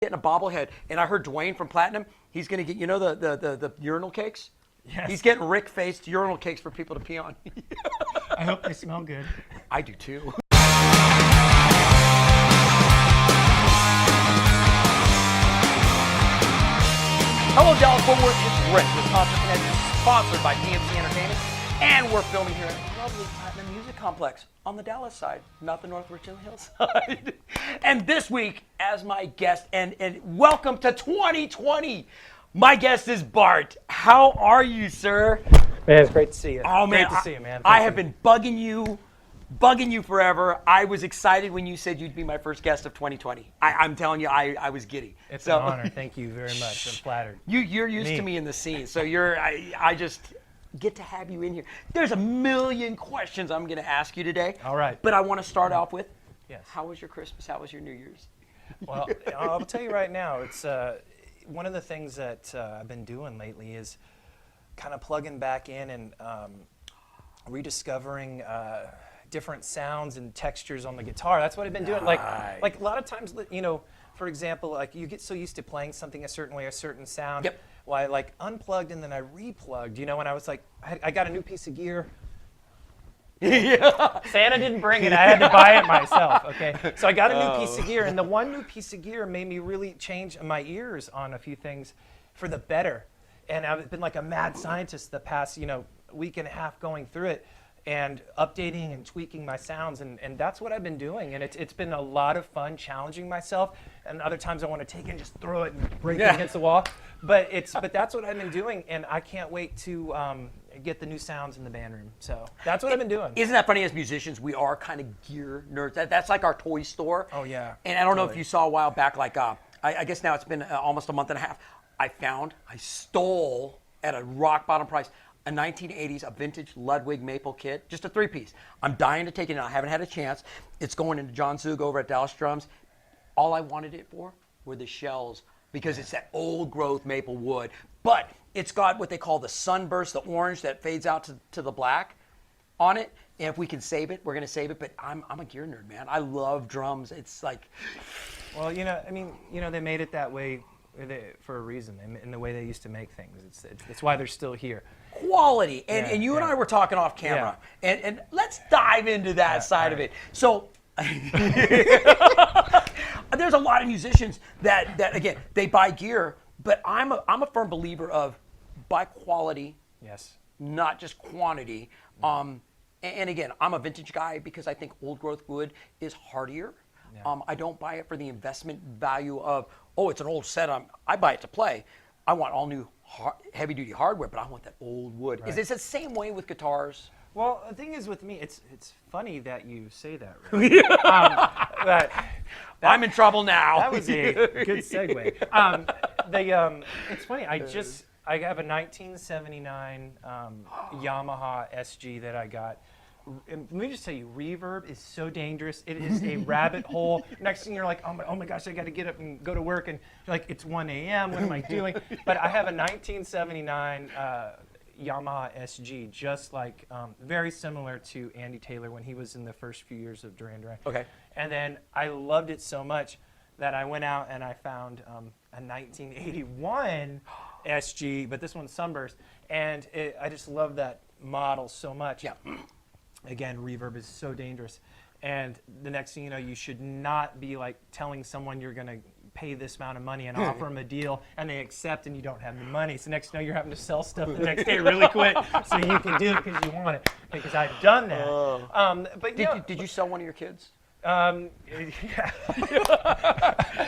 getting a bobblehead, and I heard Duane from Platinum. He's gonna get the urinal cakes. Yes. He's getting Rick-faced urinal cakes for people to pee on. I hope they smell good. I do too. Hello, Dallas Fort Worth. It's Rick with Concert Connection, sponsored by PMC Entertainment, and we're filming here at the lovely Platinum Music Complex on the Dallas side, not the North Richland Hills side. And this week, as my guest, and welcome to 2020. My guest is Bart. How are you, sir? Man, it's great to see you. Oh man, great to see you, man. I have been bugging you forever. I was excited when you said you'd be my first guest of 2020. I'm telling you, I was giddy. It's an honor. Thank you very much. I'm flattered. You're used to me in the scene, so I just get to have you in here. There's a million questions I'm going to ask you today. All right. But I want to start off with, yes. How was your Christmas? How was your New Year's? Well, I'll tell you right now, it's one of the things that I've been doing lately is kind of plugging back in and rediscovering different sounds and textures on the guitar. That's what I've been doing. Like a lot of times, for example, like you get so used to playing something a certain way, a certain sound. Yep. Well, I like unplugged and then I replugged, when I was like, I got a new piece of gear. Yeah. Santa didn't bring it. I had to buy it myself, okay? So I got a new piece of gear, and the one new piece of gear made me really change my ears on a few things for the better. And I've been like a mad scientist the past, week and a half going through it and updating and tweaking my sounds, and that's what I've been doing. And it's been a lot of fun challenging myself, and other times I want to take it and just throw it and break it against the wall. But that's what I've been doing, and I can't wait to get the new sounds in the band room. So that's what I've been doing. Isn't that funny? As musicians, we are kind of gear nerds. That's like our toy store. Oh, yeah. And I don't know if you saw a while back, like I guess now it's been almost a month and a half. I stole at a rock bottom price a 1980s, a vintage Ludwig maple kit, just a 3-piece. I'm dying to take it in. I haven't had a chance. It's going into John Zug over at Dallas Drums. All I wanted it for were the shells, because it's that old growth maple wood. But it's got what they call the sunburst, the orange that fades out to the black on it. And if we can save it, we're going to save it. But I'm a gear nerd, man. I love drums. It's like... Well, they made it that way for a reason, in the way they used to make things. It's why they're still here. Quality. And you and I were talking off camera. Yeah. And let's dive into that side of it. So... There's a lot of musicians that again, they buy gear, but I'm a firm believer of buy quality, yes, not just quantity. And again, I'm a vintage guy because I think old growth wood is hardier. Yeah. I don't buy it for the investment value of, it's an old set. I buy it to play. I want all new heavy duty hardware, but I want that old wood. Right. Is it the same way with guitars? Well, the thing is with me, it's funny that you say that, Rick. I'm in trouble now. That was a good segue. It's funny. I have a 1979 Yamaha SG that I got. And let me just tell you, reverb is so dangerous. It is a rabbit hole. Next thing you're like, oh my gosh, I got to get up and go to work, and you're like, it's 1 a.m. What am I doing? But I have a 1979. Yamaha SG, just like very similar to Andy Taylor when he was in the first few years of Duran. Okay. And then I loved it so much that I went out and I found a 1981 SG, but this one's Sunburst, and I just love that model so much. Yeah. Again, reverb is so dangerous, and the next thing you know, you should not be like telling someone you're gonna pay this amount of money and offer them a deal, and they accept, and you don't have the money. So next thing you know, you're having to sell stuff the next day really quick so you can do it because you want it. Because I've done that. But did you sell one of your kids? Yeah.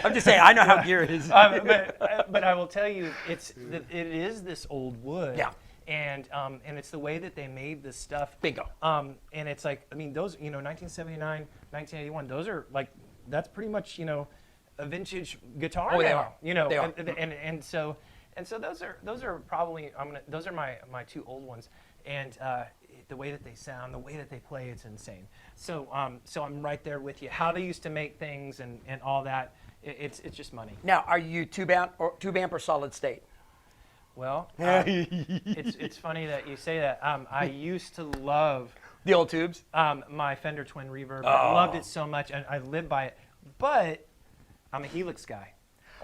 I'm just saying, I know how gear is. But I will tell you, it is this old wood. Yeah. And it's the way that they made this stuff. Bingo. And it's like, those, 1979, 1981, those are like, that's pretty much, a vintage guitar. Oh, they now, are. They are. And so those are probably those are my two old ones, and the way that they sound, the way that they play, it's insane. So I'm right there with you. How they used to make things and all that, it's just money. Now, are you tube amp or solid state? Well, it's funny that you say that. I used to love the old tubes. My Fender Twin Reverb. I loved it so much, and I lived by it. But I'm a Helix guy.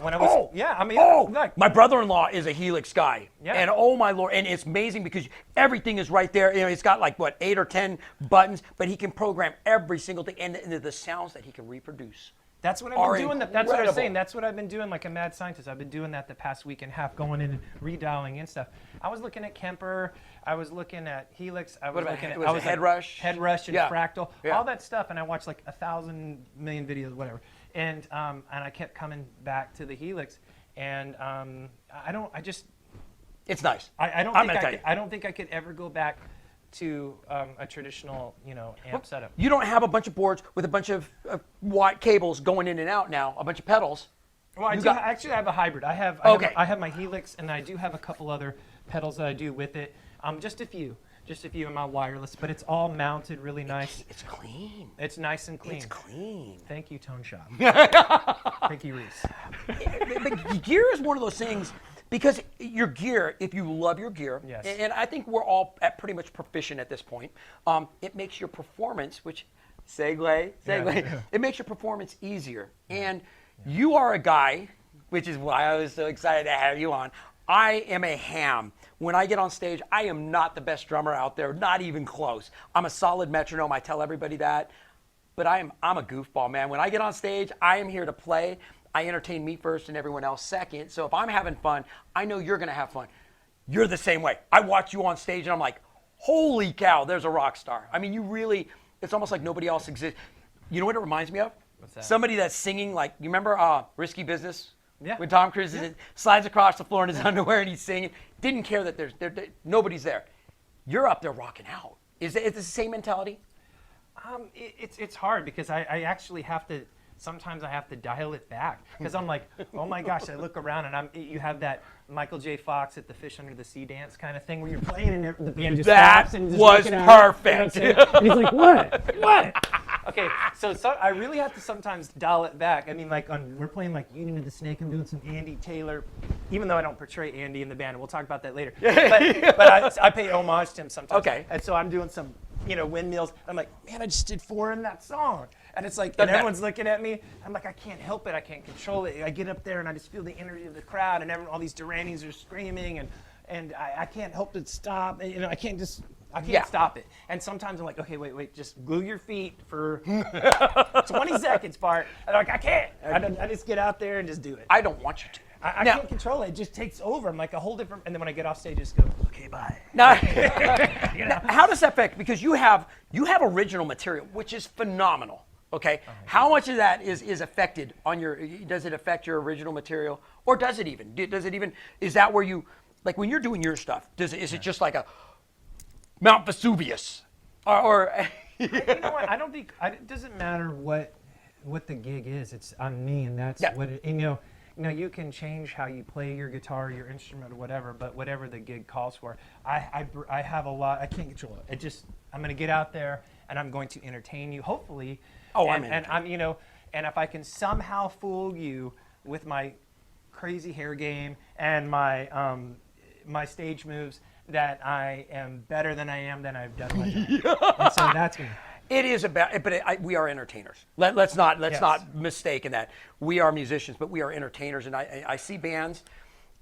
when I was, like, my brother-in-law is a Helix guy. Yeah. And oh my Lord, and it's amazing because everything is right there. You know, it's got like, what, 8 or 10 buttons, but he can program every single thing. And the sounds that he can reproduce. That's what I've been doing. That's what I was saying. Incredible. That's what I've been doing like a mad scientist. I've been doing that the past week and a half, going in and redialing in stuff. I was looking at Kemper. I was looking at Helix. I was looking at Head Rush? Head Rush and Yeah. Fractal, Yeah. all that stuff. And I watched like 1,000 million videos, whatever. And I kept coming back to the Helix. And It's nice. I don't think I could ever go back to a traditional, amp setup. You don't have a bunch of boards with a bunch of white cables going in and out now, a bunch of pedals. Well, actually, I have a hybrid. I have my Helix, and I do have a couple other pedals that I do with it. Just a few in my wireless, but it's all mounted really nice. It's clean. It's nice and clean. It's clean. Thank you, Tone Shop. Thank you, Reese. But gear is one of those things, because your gear, if you love your gear, Yes. and I think we're all pretty much proficient at this point, it makes your performance, segue, Yeah. it makes your performance easier. And you are a guy, which is why I was so excited to have you on. I am a ham. When I get on stage, I am not the best drummer out there, not even close. I'm a solid metronome. I tell everybody that. But I'm a goofball, man. When I get on stage, I am here to play. I entertain me first and everyone else second. So if I'm having fun, I know you're going to have fun. You're the same way. I watch you on stage and I'm like, holy cow, there's a rock star. I mean, you really, it's almost like nobody else exists. You know what it reminds me of? What's that? Somebody that's singing, like, you remember Risky Business? Yeah. When Tom Cruise slides across the floor in his underwear and he's singing. Didn't care that nobody's there. You're up there rocking out. Is it the same mentality? It's hard because I actually have to. Sometimes I have to dial it back because I'm like, oh my gosh! I look around and you have that Michael J. Fox at the Fish Under the Sea dance kind of thing where you're playing and the band just That stops and just was looking at it, perfect. you know what I'm saying? And he's like, what? What? Okay, so I really have to sometimes dial it back. I mean, like we're playing like Union of the Snake. I'm doing some Andy Taylor, even though I don't portray Andy in the band. We'll talk about that later. But I pay homage to him sometimes. Okay. And so I'm doing some, windmills. I'm like, man, I just did 4 in that song. And it's like, and everyone's looking at me. I'm like, I can't help it. I can't control it. I get up there and I just feel the energy of the crowd, and all these Duranis are screaming, and I can't help to stop. I can't stop it. And sometimes I'm like, okay, wait, just glue your feet for 20 seconds, Bart. And I'm like, I can't. I just get out there and just do it. I don't want you to. I can't control it. It just takes over. I'm like a whole different. And then when I get off stage, I just go, okay, bye. Now, how does that affect? Because you have original material, which is phenomenal. Okay, how much of that is affected on your? Does it affect your original material, or does it even? Is that where you, like when you're doing your stuff? Is it just like a Mount Vesuvius, or? You know what? I don't think it doesn't matter what the gig is. It's on me, and that's what it. You can change how you play your guitar, your instrument, or whatever. But whatever the gig calls for, I have a lot. I can't control it. I'm going to get out there and I'm going to entertain you, hopefully. Oh, and if I can somehow fool you with my crazy hair game and my my stage moves, that I am better than I am, then I've done my job. And so that's me. It is about, but we are entertainers. Let's not mistake in that. We are musicians, but we are entertainers. And I see bands,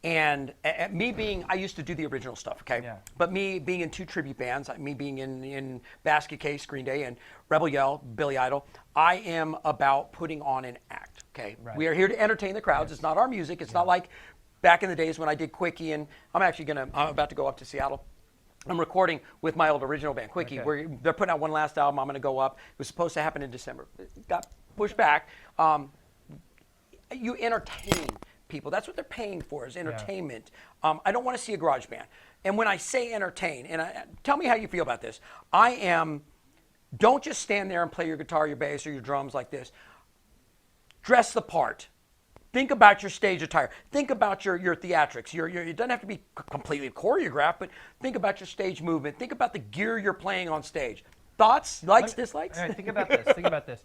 and I used to do the original stuff, okay? Yeah. But me being in 2 tribute bands, me being in Basket Case, Green Day, and Rebel Yell, Billy Idol, I am about putting on an act, okay? Right. We are here to entertain the crowds. Yes. It's not our music. It's not like back in the days when I did Quickie, and I'm about to go up to Seattle. I'm recording with my old original band, Quickie. Okay. They're putting out one last album. I'm going to go up. It was supposed to happen in December. It got pushed back. You entertain people. That's what they're paying for, is entertainment. Yeah. I don't want to see a garage band. And when I say entertain, tell me how you feel about this. Don't just stand there and play your guitar, your bass, or your drums like this. Dress the part. Think about your stage attire. Think about your theatrics. It doesn't have to be completely choreographed, but think about your stage movement. Think about the gear you're playing on stage. Thoughts, dislikes? All right, think about this. Think about this.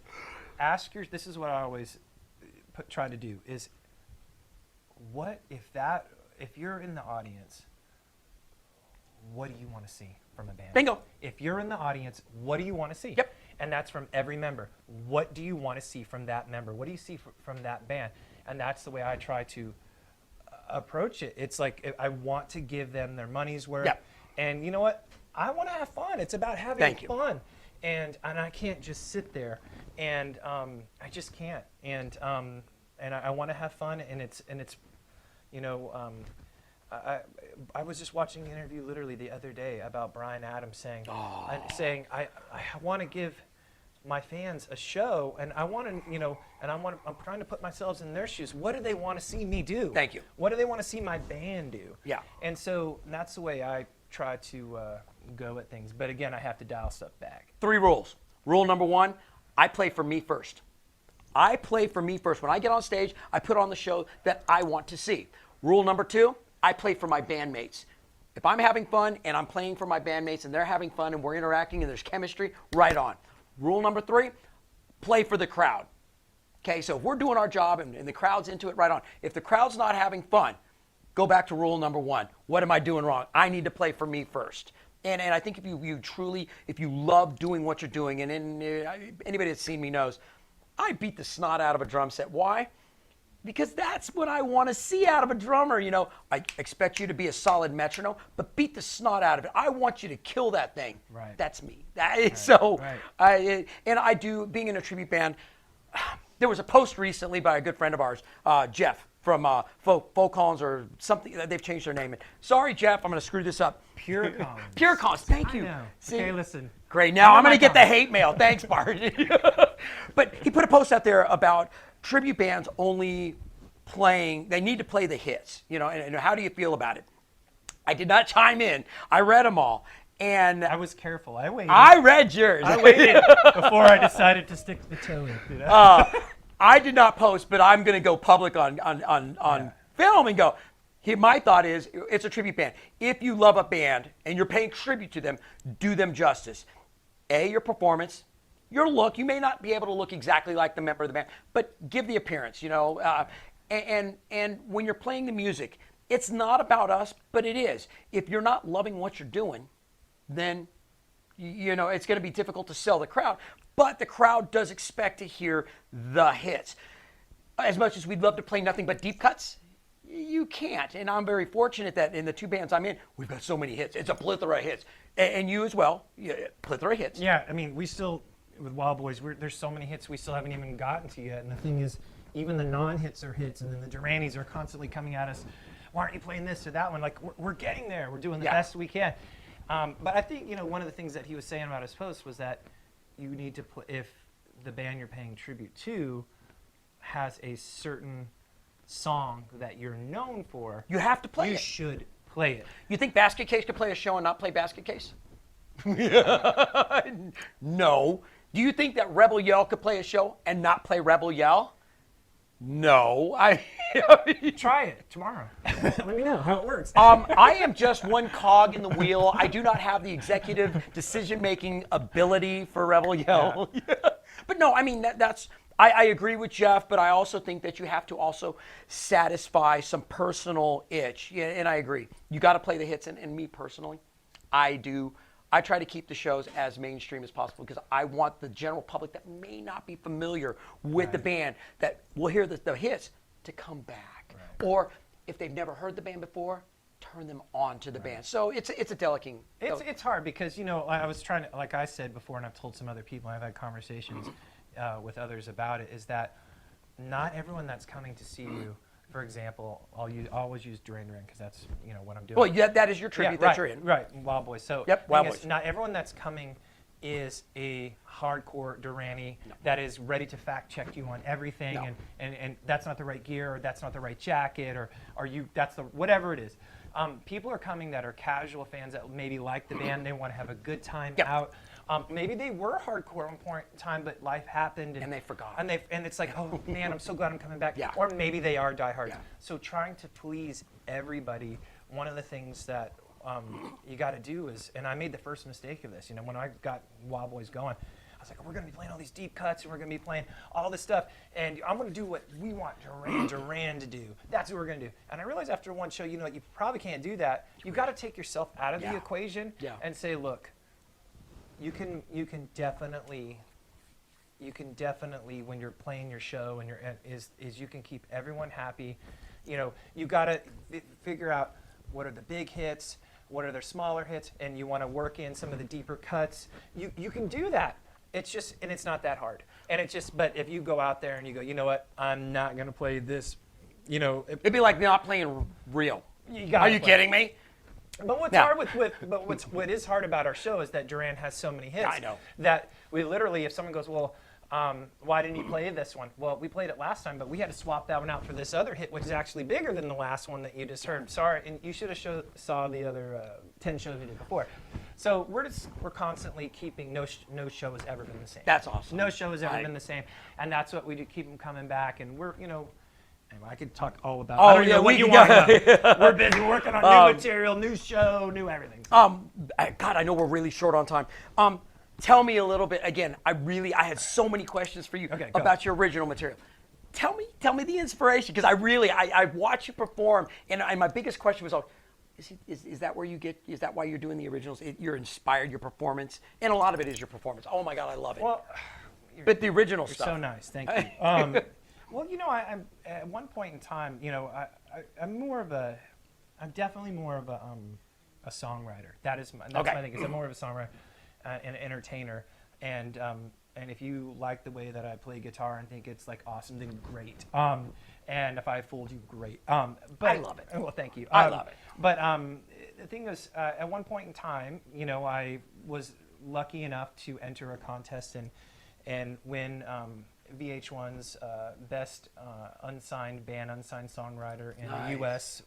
This is what I always try to do, is what if you're in the audience, what do you want to see from a band? Bingo. If you're in the audience, what do you want to see? Yep. And that's from every member. What do you want to see from that member? What do you see from that band? And that's the way I try to approach it. It's like I want to give them their money's worth. Yep. And you know what? I want to have fun. It's about having fun. And I can't just sit there, and I just can't. And I want to have fun, and it's you know, I was just watching an interview literally the other day about Bryan Adams saying I want to give my fans a show, and I want to, you know, and I'm trying to put myself in their shoes. What do they want to see me do? Thank you. What do they want to see my band do? Yeah. And so that's the way I try to go at things. But again, I have to dial stuff back. 3 rules. Rule number 1, I play for me first. I play for me first. When I get on stage, I put on the show that I want to see. Rule number 2, I play for my bandmates. If I'm having fun and I'm playing for my bandmates and they're having fun and we're interacting and there's chemistry, right on. Rule number 3, play for the crowd. Okay, so if we're doing our job and the crowd's into it, right on. If the crowd's not having fun, go back to rule number 1. What am I doing wrong? I need to play for me first. And I think if you truly, if you love doing what you're doing, and anybody that's seen me knows, I beat the snot out of a drum set. Why? Because that's what I want to see out of a drummer. You know, I expect you to be a solid metronome, but beat the snot out of it. I want you to kill that thing. Right. That's me. So, right. I do, being in a tribute band, there was a post recently by a good friend of ours, Jeff, from Folk Collins or something. They've changed their name. Sorry, Jeff, I'm going to screw this up. Pure Collins. Pure Collins, thank you. I know. See? Okay, listen. Great, now I'm going to get the hate mail. Thanks, Bart. But he put a post out there about tribute bands only playing, they need to play the hits, you know, and how do you feel about it? I did not chime in. I read them all. And I was careful. I waited. I read yours. I waited before I decided to stick the toe in. You know? I did not post, but I'm going to go public on film and go, my thought is, it's a tribute band. If you love a band and you're paying tribute to them, do them justice. Your performance, your look. You may not be able to look exactly like the member of the band, but give the appearance, you know. And when you're playing the music, it's not about us, but it is. If you're not loving what you're doing, then, you know, it's going to be difficult to sell the crowd. But the crowd does expect to hear the hits. As much as we'd love to play nothing but deep cuts, you can't. And I'm very fortunate that in the 2 bands I'm in, we've got so many hits. It's a plethora of hits. And you as well, plethora of hits. Yeah, I mean, we still, with Wild Boys, there's so many hits we still haven't even gotten to yet. And the thing is, even the non-hits are hits, and then the Duranis are constantly coming at us. Why aren't you playing this or that one? Like, we're getting there. We're doing the best we can. But I think, you know, one of the things that he was saying about his post was that you need to play, if the band you're paying tribute to has a certain song that you're known for, you have to play you it. should play it. You think Basket Case could play a show and not play Basket Case? No. Do you think that Rebel Yell could play a show and not play Rebel Yell? No. Try it tomorrow. Let me know how it works. I am just one cog in the wheel. I do not have the executive decision-making ability for Rebel Yell. Yeah. But no, I mean, I agree with Jeff, but I also think that you have to also satisfy some personal itch. Yeah, and I agree. You got to play the hits. And me personally, I do. I try to keep the shows as mainstream as possible because I want the general public that may not be familiar with the band, that will hear the hits, to come back. Right. Or if they've never heard the band before, turn them on to the band. So it's a delicate. It's hard because, you know, I was trying to, like I said before, and I've told some other people, I've had conversations with others about it, is that not everyone that's coming to see you, for example, I'll always use Duran because that's, you know, what I'm doing. Well, yeah, that is your tribute that you're in. Right, Wild Boys. So Wild Boys. Not everyone that's coming is a hardcore Durani that is ready to fact check you on everything, and that's not the right gear, or that's not the right jacket, or that's the whatever it is. People are coming that are casual fans that maybe like the band, they want to have a good time out. Maybe they were hardcore at one point in time, but life happened and they forgot. And it's like, oh man, I'm so glad I'm coming back. Yeah. Or maybe they are diehards. Yeah. So trying to please everybody, one of the things that you got to do is, and I made the first mistake of this, you know, when I got Wild Boys going, I was like, we're going to be playing all these deep cuts, and we're going to be playing all this stuff, and I'm going to do what we want Duran to do. That's what we're going to do. And I realized after one show, you know, you probably can't do that. You've got to take yourself out of the equation and say, look, you can definitely you can definitely, when you're playing your show and is you can keep everyone happy. You know, you gotta figure out what are the big hits, what are their smaller hits, and you want to work in some of the deeper cuts. You can do that. It's just, and it's not that hard. And it's just, but if you go out there and you go, you know what, I'm not gonna play this, you know, It'd be like not playing real. you Are you kidding me? But what's Now- hard what is hard about our show is that Duran has so many hits. I know. That we literally, if someone goes, well, why didn't you play this one? Well, we played it last time, but we had to swap that one out for this other hit, which is actually bigger than the last one that you just heard. Sorry, and you should have saw the other 10 shows we did before. So we're constantly keeping no show has ever been the same. That's awesome. No show has ever been the same, and that's what we do. Keep them coming back, and we're Anyway, I could talk all about. I don't know what you want. We're busy working on new material, new show, new everything. God, I know we're really short on time. Tell me a little bit again. I had so many questions for you Okay, go. about your original material. Tell me the inspiration, because I watch you perform, and my biggest question was, is that where you get? Is that why you're doing the originals? You're inspired, your performance, and a lot of it is your performance. Oh my God, I love it. Well, but the original you're stuff. so nice. Thank you. Well, you know, I'm at one point in time, you know, I'm definitely more of a songwriter. That's my thing. Is I'm more of a songwriter and an entertainer. And if you like the way that I play guitar and think it's like awesome, then great. And if I fooled you, great. But I love it. Well, thank you. I love it. But the thing is, at one point in time, you know, I was lucky enough to enter a contest and win VH1's best unsigned songwriter in the U.S.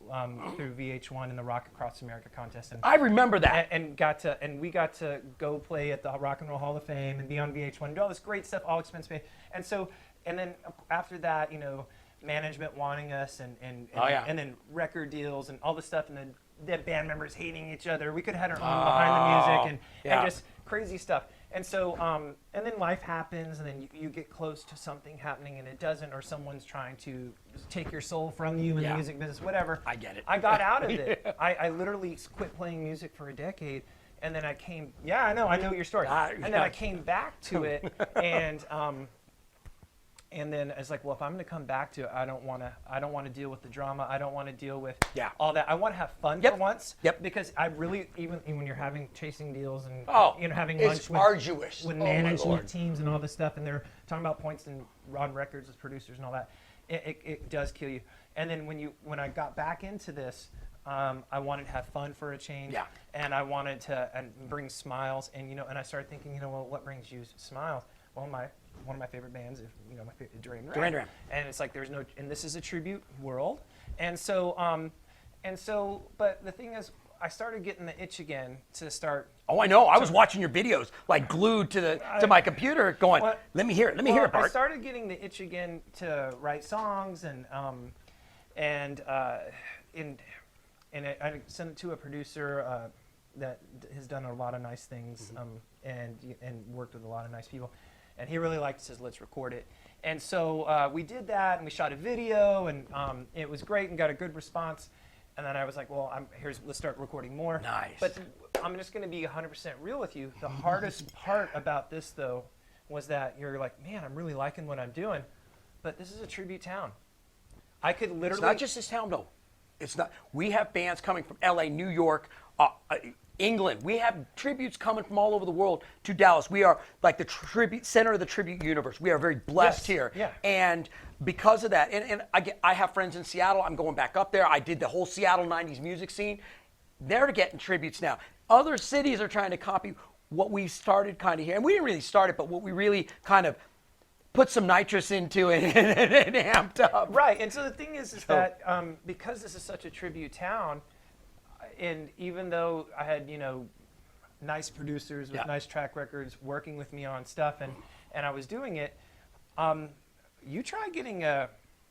Through VH1 in the Rock Across America contest. And I remember that. and we got to go play at the Rock and Roll Hall of Fame and be on VH1 and do all this great stuff, all expense paid. And so, and then after that, you know, management wanting us and then record deals and all this stuff, and then the band members hating each other. We could have had our own behind the music and just crazy stuff. And so, and then life happens, and then you get close to something happening, and it doesn't, or someone's trying to take your soul from you in the music business, whatever. I get it. I got out of it. I literally quit playing music for a decade, and then I came. Yeah, I know your story. And then I came back to it, and then it's like, well, if I'm going to come back to it, I don't want to deal with the drama. I don't want to deal with all that. I want to have fun for once. Because I really, even when you're chasing deals and having lunch with management teams and all this stuff, and they're talking about points and on records with producers and all that, it does kill you. And then when I got back into this, I wanted to have fun for a change, and I wanted to bring smiles, and I started thinking, well, what brings you smiles? Well, one of my favorite bands, my favorite Duran. And it's like and this is a tribute world, and so, but the thing is, I started getting the itch again to start. Oh, I know. I was watching your videos, like glued to my computer, going, "Let me hear it. Let me hear it, Bart." I started getting the itch again to write songs, and I sent it to a producer that has done a lot of nice things, and worked with a lot of nice people. And he really liked it, says, let's record it. And so we did that, and we shot a video, and it was great and got a good response. And then I was like, well, let's start recording more. Nice. But I'm just going to be 100% real with you. The hardest part about this, though, was that you're like, man, I'm really liking what I'm doing, but this is a tribute town. I could literally... It's not just this town, though. It's not. We have bands coming from L.A., New York, England. We have tributes coming from all over the world to Dallas. We are like the center of the tribute universe. We are very blessed here. Yeah. And because of that, and I have friends in Seattle. I'm going back up there. I did the whole Seattle 90s music scene. They're getting tributes now. Other cities are trying to copy what we started kind of here. And we didn't really start it, but what we really kind of put some nitrous into it and amped up. Right. And so the thing is that because this is such a tribute town, and even though I had, nice producers with nice track records working with me on stuff, and I was doing it, you try getting an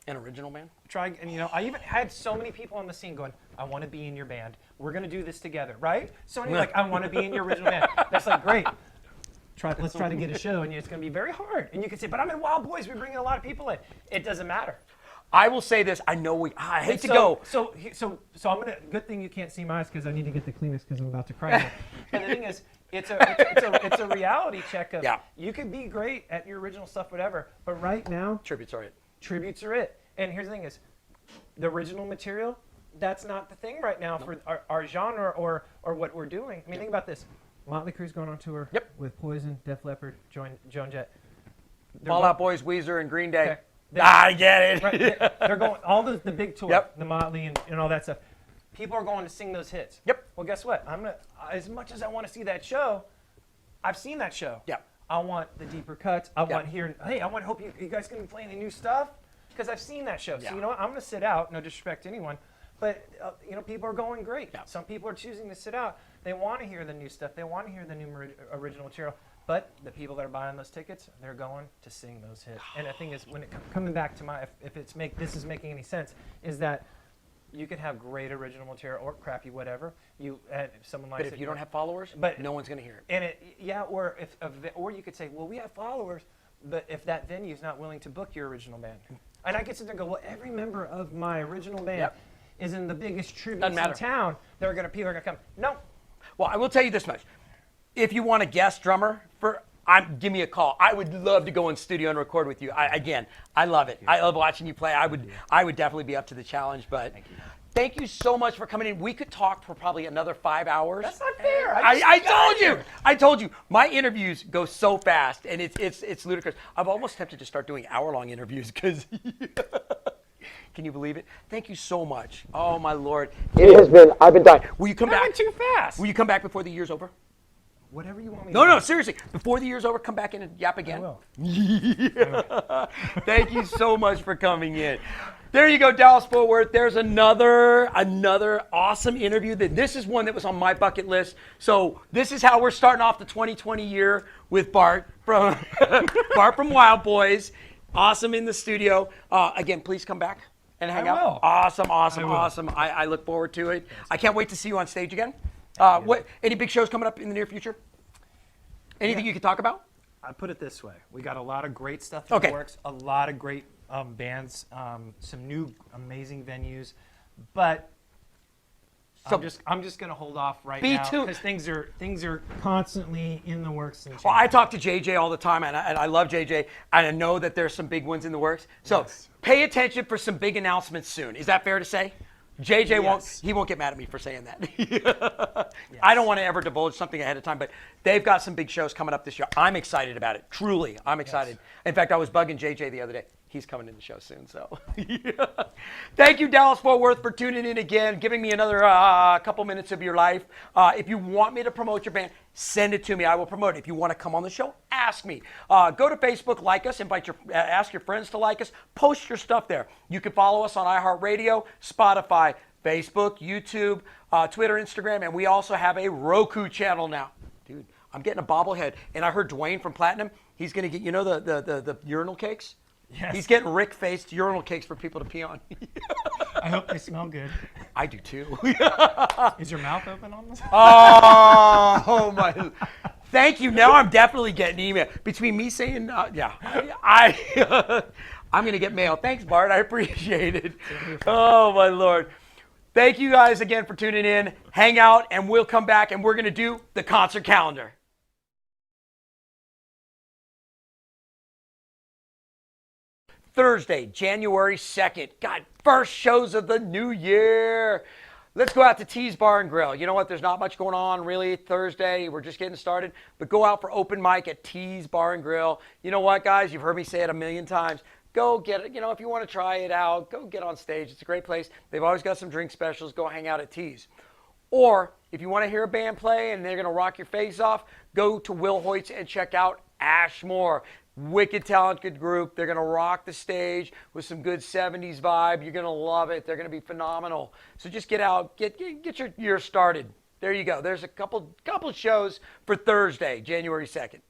original band? I even had so many people on the scene going, I want to be in your band. We're going to do this together, right? So many like, I want to be in your original band. That's like, great. Let's try to get a show, and it's going to be very hard. And you can say, but I'm in Wild Boys. We bring in a lot of people in. It doesn't matter. I will say this. I know I hate to go. So I'm gonna. Good thing you can't see my eyes because I need to get the Kleenex because I'm about to cry. And the thing is, it's a reality check of Yeah. you could be great at your original stuff, whatever, but right now Tributes are it. tributes are it. And here's the thing: is the original material. That's not the thing right now for our genre or what we're doing. I mean, think about this: Motley Crue's going on tour with Poison, Def Leppard, Joan Jett. Fall Out Boys, Weezer, and Green Day. Okay. I get it. Right, they're going all the big tour, Yep. the Motley and all that stuff. People are going to sing those hits. Yep. Well, guess what? I'm gonna as much as I want to see that show, I've seen that show. Yep. I want the deeper cuts. I want hearing. Hey, I want to hope you guys gonna be playing the new stuff because I've seen that show. Yeah. So you know what? I'm gonna sit out. No disrespect to anyone, but people are going great. Yeah. Some people are choosing to sit out. They want to hear the new stuff. They want to hear the new original material. But the people that are buying those tickets, they're going to sing those hits. And the thing is, when it coming back to my, if this is making any sense, is that you can have great original material or crappy whatever. If someone likes it. But if you don't have followers, but no one's going to hear it. And or you could say, well, we have followers, but if that venue is not willing to book your original band, and I could sit there and go, well, every member of my original band is in the biggest tributes in town. People are gonna come. No. Well, I will tell you this much: if you want a guest drummer give me a call. I would love to go in studio and record with you. I love it. I love watching you play. I would definitely be up to the challenge. But thank you so much for coming in. We could talk for probably another 5 hours. That's not fair. I told you. My interviews go so fast, and it's ludicrous. I'm almost tempted to start doing hour-long interviews because. Can you believe it? Thank you so much. Oh my Lord, it has been. I've been dying. Will you come back? Went too fast. Will you come back before the year's over? Whatever you want me. No, seriously. Before the year's over, come back in and yap again. I will. Yeah. Thank you so much for coming in. There you go, Dallas Fort Worth. There's another awesome interview. This is one that was on my bucket list. So this is how we're starting off the 2020 year with Bart from Wild Boys. Awesome in the studio. Again, please come back and hang out. Will. Awesome. I look forward to it. I can't wait to see you on stage again. Any big shows coming up in the near future? Anything you could talk about? I put it this way: we got a lot of great stuff in the works, a lot of great bands, some new amazing venues, but I'm just gonna hold off right now because things are constantly in the works. And well, I talk to JJ all the time, and I love JJ, and I know that there's some big ones in the works. So pay attention for some big announcements soon. Is that fair to say? JJ won't get mad at me for saying that. I don't want to ever divulge something ahead of time, but they've got some big shows coming up this year. I'm excited about it. Truly, I'm excited. In fact, I was bugging JJ the other day. He's coming in the show soon, so. Thank you, Dallas Fort Worth, for tuning in again, giving me another couple minutes of your life. If you want me to promote your band, send it to me. I will promote it. If you want to come on the show, ask me. Go to Facebook, like us, ask your friends to like us, post your stuff there. You can follow us on iHeart Radio, Spotify, Facebook, YouTube, Twitter, Instagram, and we also have a Roku channel now. Dude, I'm getting a bobblehead, and I heard Duane from Platinum, he's going to get, the urinal cakes? Yes. He's getting Rick-faced urinal cakes for people to pee on. I hope they smell good. I do too. Is your mouth open on this? Oh my! Thank you. Now I'm definitely getting email. Between me saying, I'm gonna get mail. Thanks, Bart. I appreciate it. Oh my Lord! Thank you guys again for tuning in. Hang out, and we'll come back, and we're gonna do the concert calendar. Thursday, January 2nd. God, first shows of the new year. Let's go out to Tees Bar and Grill. You know what? There's not much going on really Thursday. We're just getting started. But go out for open mic at Tees Bar and Grill. You know what, guys? You've heard me say it a million times. Go get it. If you want to try it out, go get on stage. It's a great place. They've always got some drink specials. Go hang out at Tees. Or if you want to hear a band play and they're going to rock your face off, go to Will Hoyt's and check out Ashmore. Wicked talented group. They're going to rock the stage with some good 70s vibe. You're going to love it. They're going to be phenomenal. So just get out, get your year started. There you go. There's a couple shows for Thursday, January 2nd.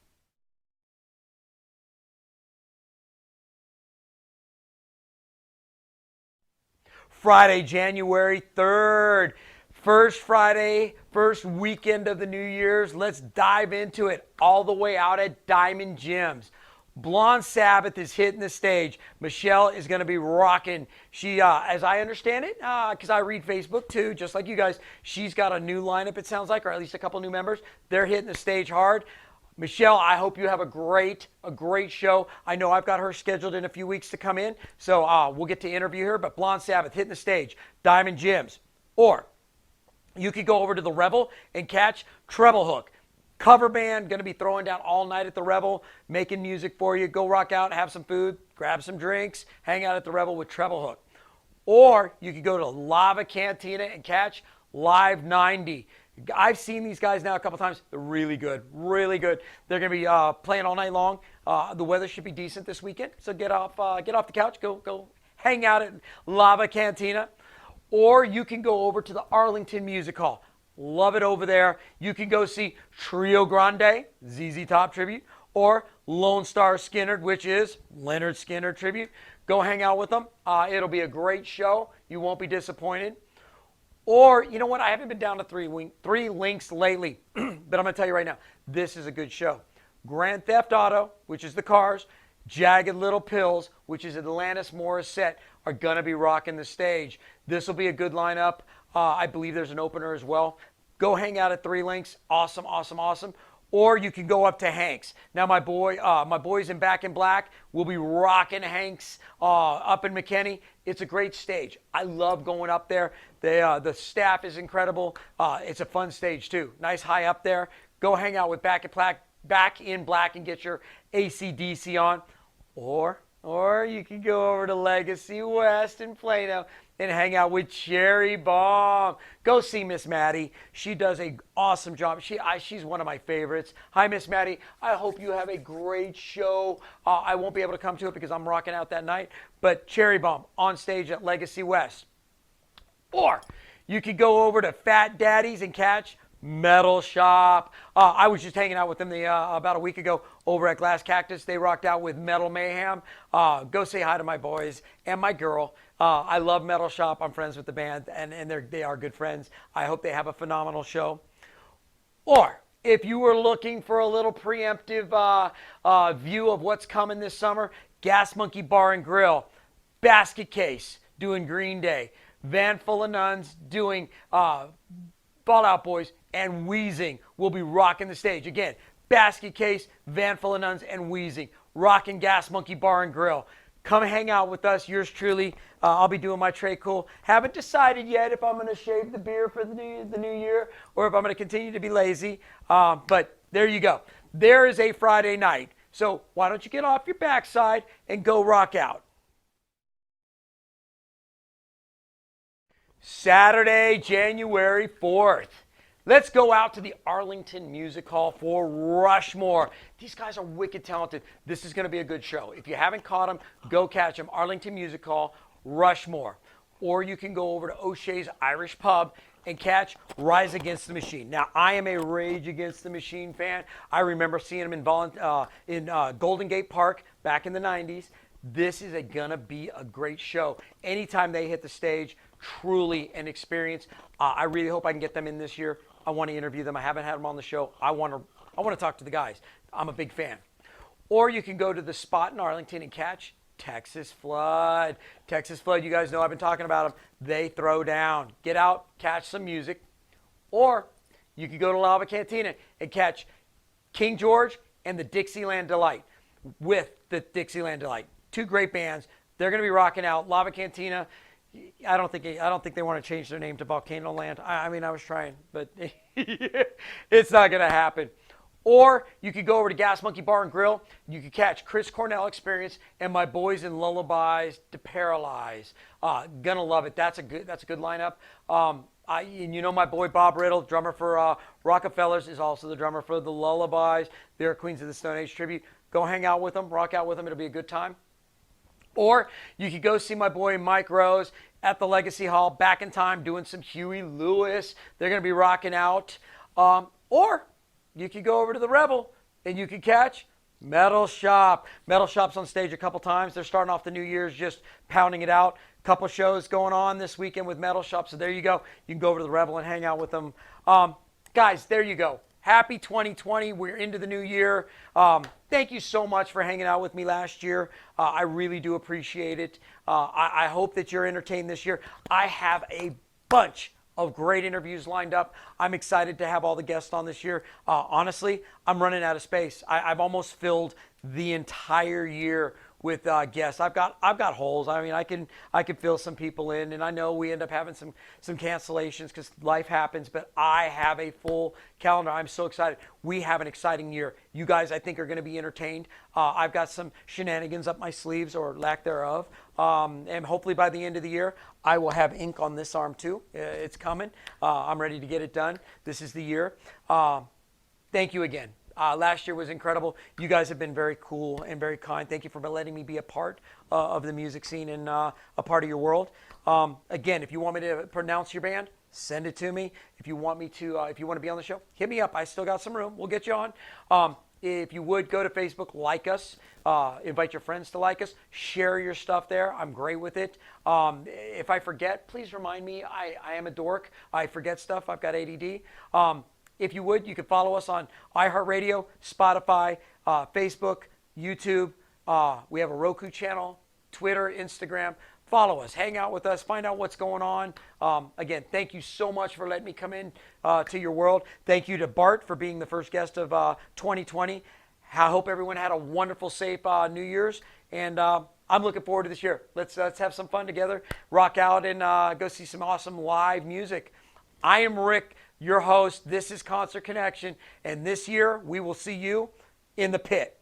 Friday, January 3rd. First Friday, first weekend of the New Year's. Let's dive into it all the way out at Diamond Gyms. Blonde Sabbath is hitting the stage. Michelle is going to be rocking. She, as I understand it, because I read Facebook too, just like you guys, she's got a new lineup, it sounds like, or at least a couple new members. They're hitting the stage hard. Michelle, I hope you have a great show. I know I've got her scheduled in a few weeks to come in, so we'll get to interview her. But Blonde Sabbath hitting the stage, Diamond Jim's. Or you could go over to the Revel and catch Treble Hook. Cover band, going to be throwing down all night at the Revel, making music for you. Go rock out, have some food, grab some drinks, hang out at the Revel with Treble Hook. Or you could go to Lava Cantina and catch Live 90. I've seen these guys now a couple times. They're really good, really good. They're going to be playing all night long. The weather should be decent this weekend, so get off the couch, go hang out at Lava Cantina. Or you can go over to the Arlington Music Hall. Love it over there. You can go see Trio Grande, ZZ Top tribute, or Lone Star Skynyrd, which is Leonard Skinner tribute. Go hang out with them. It'll be a great show. You won't be disappointed. Or, you know what? I haven't been down to three links lately, but I'm going to tell you right now, this is a good show. Grand Theft Auto, which is the Cars, Jagged Little Pills, which is Atlantis Morissette, are going to be rocking the stage. This will be a good lineup. I believe there's an opener as well. Go hang out at Three Links. Awesome, awesome, awesome. Or you can go up to Hank's. Now my boys in Back in Black will be rocking Hank's up in McKinney. It's a great stage. I love going up there. The staff is incredible. It's a fun stage too. Nice high up there. Go hang out with Back in Black and get your AC/DC on. Or you can go over to Legacy West in Plano and hang out with Cherry Bomb. Go see Miss Maddie. She does an awesome job. She's one of my favorites. Hi, Miss Maddie. I hope you have a great show. I won't be able to come to it because I'm rocking out that night. But Cherry Bomb on stage at Legacy West. Or you could go over to Fat Daddy's and catch Metal Shop. I was just hanging out with them about a week ago over at Glass Cactus. They rocked out with Metal Mayhem. Go say hi to my boys and my girl. I love Metal Shop. I'm friends with the band, and they are good friends. I hope they have a phenomenal show. Or if you were looking for a little preemptive view of what's coming this summer, Gas Monkey Bar and Grill, Basket Case doing Green Day, Van Full of Nuns doing Fall Out Boys, and Wheezing will be rocking the stage. Again, Basket Case, Van Full of Nuns, and Wheezing. Rocking Gas Monkey Bar and Grill. Come hang out with us. Yours truly. I'll be doing my Trey Cool. Haven't decided yet if I'm going to shave the beard for the new year or if I'm going to continue to be lazy. But there you go. There is a Friday night. So why don't you get off your backside and go rock out. Saturday, January 4th. Let's go out to the Arlington Music Hall for Rushmore. These guys are wicked talented. This is going to be a good show. If you haven't caught them, go catch them. Arlington Music Hall, Rushmore. Or you can go over to O'Shea's Irish Pub and catch Rise Against the Machine. Now, I am a Rage Against the Machine fan. I remember seeing them in Golden Gate Park back in the 90s. This is going to be a great show. Anytime they hit the stage, truly an experience. I really hope I can get them in this year. I want to interview them. I haven't had them on the show. I want to talk to the guys. I'm a big fan. Or you can go to the spot in Arlington and catch Texas Flood. Texas Flood, you guys know I've been talking about them. They throw down. Get out, catch some music. Or you can go to Lava Cantina and catch King George and the Dixieland Delight with the Dixieland Delight. Two great bands. They're going to be rocking out. Lava Cantina. I don't think they want to change their name to Volcano Land. I mean, I was trying, but it's not going to happen. Or you could go over to Gas Monkey Bar and Grill. You could catch Chris Cornell Experience and my boys in Lullabies to Paralyze. Gonna love it. That's a good lineup. And you know my boy Bob Riddle, drummer for Rockefellers, is also the drummer for the Lullabies. They're Queens of the Stone Age tribute. Go hang out with them, rock out with them. It'll be a good time. Or you could go see my boy Mike Rose at the Legacy Hall, back in time, doing some Huey Lewis. They're going to be rocking out. Or you could go over to the Revel and you could catch Metal Shop. Metal Shop's on stage a couple times. They're starting off the New Year's just pounding it out. Couple shows going on this weekend with Metal Shop. So there you go. You can go over to the Revel and hang out with them. Guys, there you go. happy 2020. We're into the new year. Thank you so much for hanging out with me last year. I really do appreciate it. I hope that you're entertained this year. I have a bunch of great interviews lined up. I'm excited to have all the guests on this year. Honestly, I'm running out of space. I've almost filled the entire year with guests. I've got holes. I mean, I can fill some people in, and I know we end up having some cancellations because life happens. But I have a full calendar. I'm so excited. We have an exciting year. You guys, I think, are going to be entertained. I've got some shenanigans up my sleeves, or lack thereof, and hopefully by the end of the year, I will have ink on this arm too. It's coming. I'm ready to get it done. This is the year. Thank you again. Last year was incredible. You guys have been very cool and very kind. Thank you for letting me be a part of the music scene and a part of your world. Again, if you want me to pronounce your band, send it to me. If you want me to, if you want to be on the show, hit me up. I still got some room. We'll get you on. If you would, go to Facebook, like us, invite your friends to like us, share your stuff there. I'm great with it. If I forget, please remind me. I am a dork. I forget stuff. I've got ADD. If you would, you can follow us on iHeartRadio, Spotify, Facebook, YouTube. We have a Roku channel, Twitter, Instagram. Follow us, hang out with us, find out what's going on. Again, thank you so much for letting me come in to your world. Thank you to Bart for being the first guest of 2020. I hope everyone had a wonderful, safe New Year's. And I'm looking forward to this year. Let's have some fun together, rock out, and go see some awesome live music. I am Rick, your host. This is Concert Connection. And this year, we will see you in the pit.